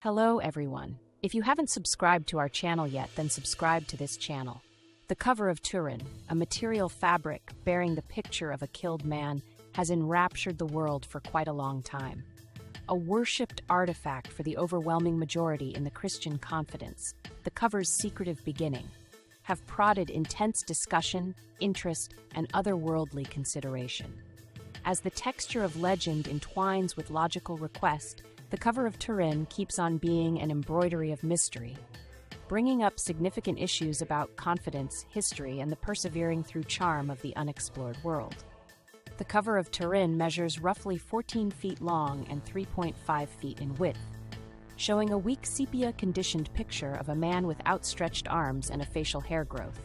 Hello everyone. If you haven't subscribed to our channel yet, then subscribe to this channel. The cover of Turin, a material fabric bearing the picture of a killed man, has enraptured the world for quite a long time. A worshipped artifact for the overwhelming majority in the Christian confidence, the cover's secretive beginning, have prodded intense discussion, interest, and otherworldly consideration. As the texture of legend entwines with logical request, the cover of Turin keeps on being an embroidery of mystery, bringing up significant issues about confidence, history, and the persevering through charm of the unexplored world. The cover of Turin measures roughly 14 feet long and 3.5 feet in width, showing a weak sepia-conditioned picture of a man with outstretched arms and a facial hair growth.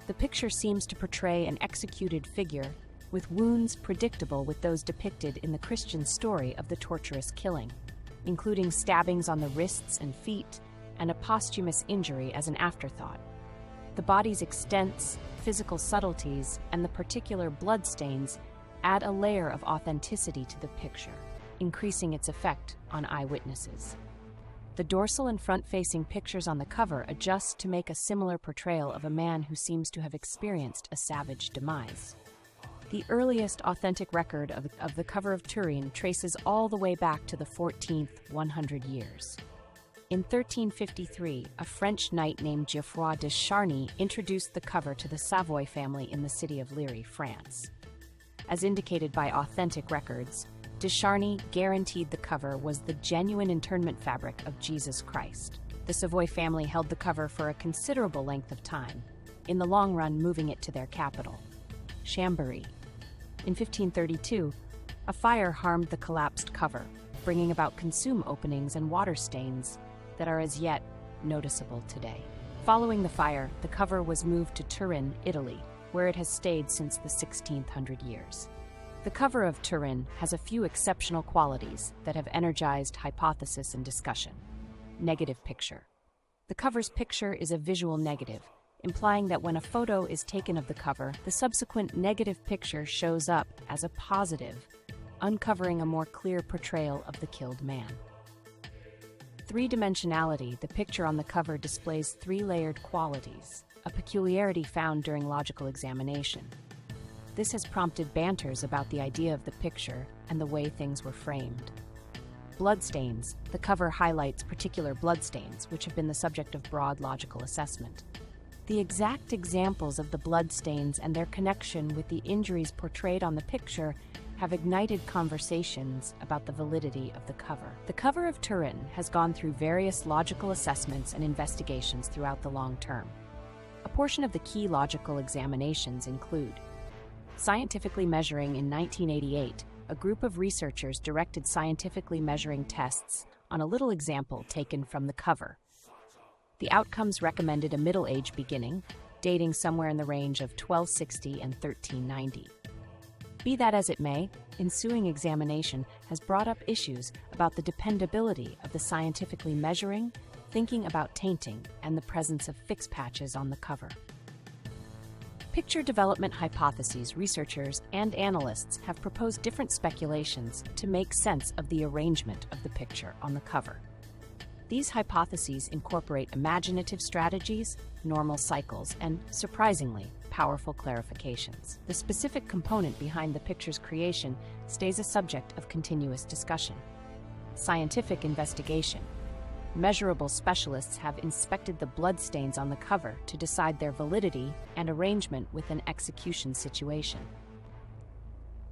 The picture seems to portray an executed figure, with wounds predictable with those depicted in the Christian story of the torturous killing, including stabbings on the wrists and feet, and a posthumous injury as an afterthought. The body's extents, physical subtleties, and the particular bloodstains add a layer of authenticity to the picture, increasing its effect on eyewitnesses. The dorsal and front-facing pictures on the cover adjust to make a similar portrayal of a man who seems to have experienced a savage demise. The earliest authentic record of the cover of Turin traces all the way back to the 14th 100 years. In 1353, a French knight named Geoffroy de Charny introduced the cover to the Savoy family in the city of Liry, France. As indicated by authentic records, de Charny guaranteed the cover was the genuine interment fabric of Jesus Christ. The Savoy family held the cover for a considerable length of time, in the long run moving it to their capital, Chambéry. In 1532, a fire harmed the collapsed cover, bringing about consume openings and water stains that are as yet noticeable today. Following the fire, the cover was moved to Turin, Italy, where it has stayed since the 1600 years. The cover of Turin has a few exceptional qualities that have energized hypothesis and discussion. Negative picture. The cover's picture is a visual negative, implying that when a photo is taken of the cover, the subsequent negative picture shows up as a positive, uncovering a more clear portrayal of the killed man. Three-dimensionality. The picture on the cover displays three-layered qualities, a peculiarity found during logical examination. This has prompted banters about the idea of the picture and the way things were framed. Bloodstains. The cover highlights particular bloodstains, which have been the subject of broad logical assessment. The exact examples of the bloodstains and their connection with the injuries portrayed on the picture have ignited conversations about the validity of the cover. The cover of Turin has gone through various logical assessments and investigations throughout the long term. A portion of the key logical examinations include scientifically measuring. In 1988, a group of researchers directed scientifically measuring tests on a little example taken from the cover. The outcomes recommended a middle age beginning, dating somewhere in the range of 1260 and 1390. Be that as it may, ensuing examination has brought up issues about the dependability of the scientifically measuring, thinking about tainting, and the presence of fix patches on the cover. Picture development hypotheses. Researchers and analysts have proposed different speculations to make sense of the arrangement of the picture on the cover. These hypotheses incorporate imaginative strategies, normal cycles, and, surprisingly, powerful clarifications. The specific component behind the picture's creation stays a subject of continuous discussion. Scientific investigation. Measurable specialists have inspected the bloodstains on the cover to decide their validity and arrangement with an execution situation.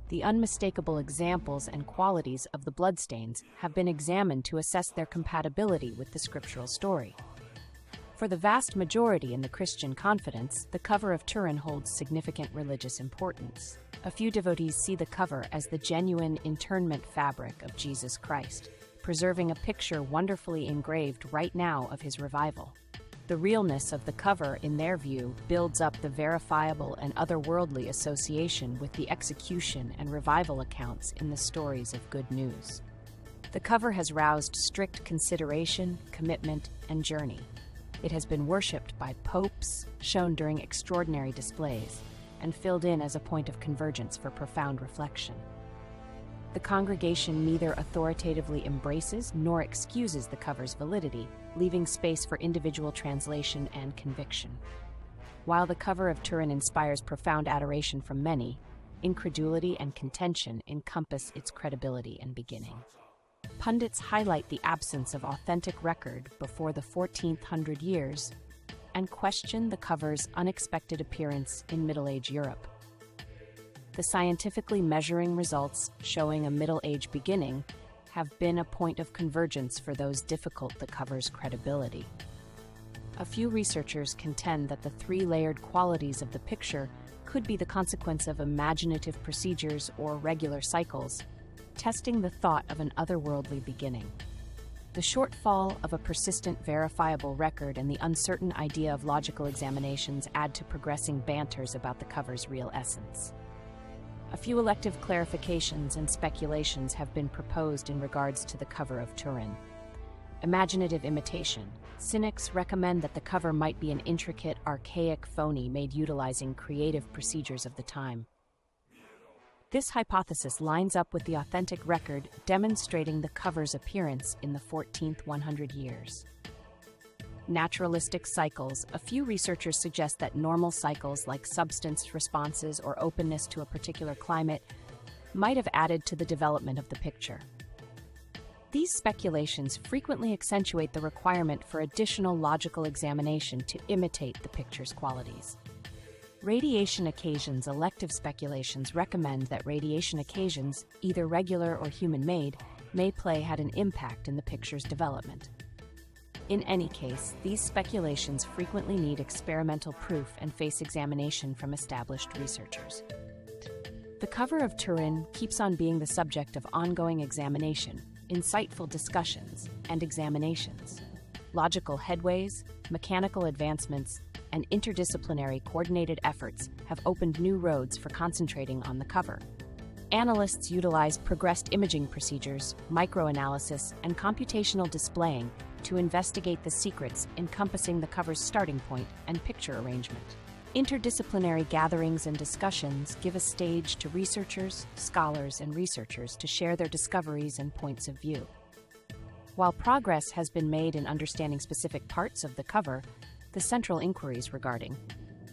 The unmistakable examples and qualities of the bloodstains have been examined to assess their compatibility with the scriptural story. For the vast majority in the Christian confidence, the cover of Turin holds significant religious importance. A few devotees see the cover as the genuine interment fabric of Jesus Christ, preserving a picture wonderfully engraved right now of his revival. The realness of the cover, in their view, builds up the verifiable and otherworldly association with the execution and revival accounts in the stories of good news. The cover has roused strict consideration, commitment, and journey. It has been worshipped by popes, shown during extraordinary displays, and filled in as a point of convergence for profound reflection. The congregation neither authoritatively embraces nor excuses the cover's validity, leaving space for individual translation and conviction. While the cover of Turin inspires profound adoration from many, incredulity and contention encompass its credibility and beginning. Pundits highlight the absence of authentic record before the 1400 years and question the cover's unexpected appearance in Middle Age Europe. The scientifically measuring results showing a Middle Age beginning have been a point of convergence for those difficult the cover's credibility. A few researchers contend that the three-layered qualities of the picture could be the consequence of imaginative procedures or regular cycles, testing the thought of an otherworldly beginning. The shortfall of a persistent verifiable record and the uncertain idea of logical examinations add to progressing banters about the cover's real essence. A few elective clarifications and speculations have been proposed in regards to the cover of Turin. Imaginative imitation. Cynics recommend that the cover might be an intricate, archaic phony made utilizing creative procedures of the time. This hypothesis lines up with the authentic record demonstrating the cover's appearance in the 14th 100 years. Naturalistic cycles. A few researchers suggest that normal cycles like substance responses or openness to a particular climate might have added to the development of the picture. These speculations frequently accentuate the requirement for additional logical examination to imitate the picture's qualities. Radiation occasions. Elective speculations recommend that radiation occasions, either regular or human-made, may had an impact in the picture's development. In any case, these speculations frequently need experimental proof and face examination from established researchers. The cover of Turin keeps on being the subject of ongoing examination, insightful discussions, and examinations. Logical headways, mechanical advancements, and interdisciplinary coordinated efforts have opened new roads for concentrating on the cover. Analysts utilize progressed imaging procedures, microanalysis, and computational displaying to investigate the secrets encompassing the cover's starting point and picture arrangement. Interdisciplinary gatherings and discussions give a stage to researchers, scholars, and researchers to share their discoveries and points of view. While progress has been made in understanding specific parts of the cover, the central inquiries regarding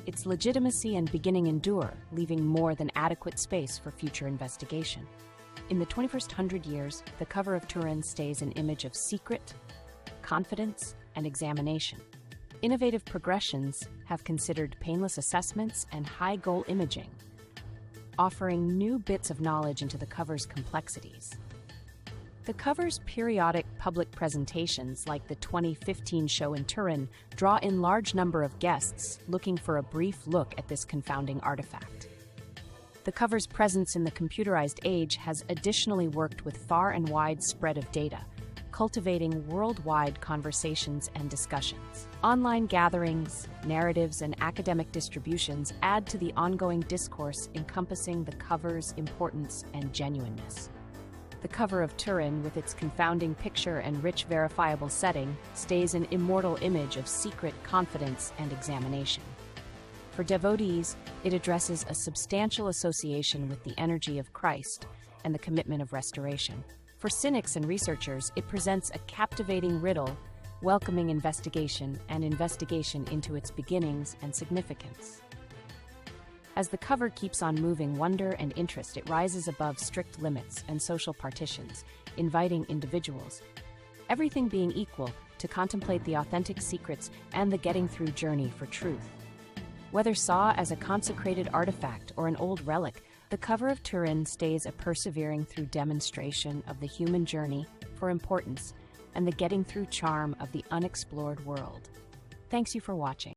its legitimacy and beginning endure, leaving more than adequate space for future investigation. In the 21st 100 years, the cover of Turin stays an image of secret, confidence, and examination. Innovative progressions have considered painless assessments and high-goal imaging, offering new bits of knowledge into the cover's complexities. The cover's periodic public presentations, like the 2015 show in Turin, draw in large number of guests looking for a brief look at this confounding artifact. The cover's presence in the computerized age has additionally worked with far and wide spread of data, cultivating worldwide conversations and discussions. Online gatherings, narratives, and academic distributions add to the ongoing discourse encompassing the cover's importance and genuineness. The cover of Turin, with its confounding picture and rich verifiable setting, stays an immortal image of secret confidence and examination. For devotees, it addresses a substantial association with the energy of Christ and the commitment of restoration. For cynics and researchers, it presents a captivating riddle, welcoming investigation into its beginnings and significance. As the cover keeps on moving wonder and interest, it rises above strict limits and social partitions, inviting individuals, everything being equal, to contemplate the authentic secrets and the getting through journey for truth. Whether saw as a consecrated artifact or an old relic, the cover of Turin stays a persevering through demonstration of the human journey for importance and the getting through charm of the unexplored world. Thanks you for watching.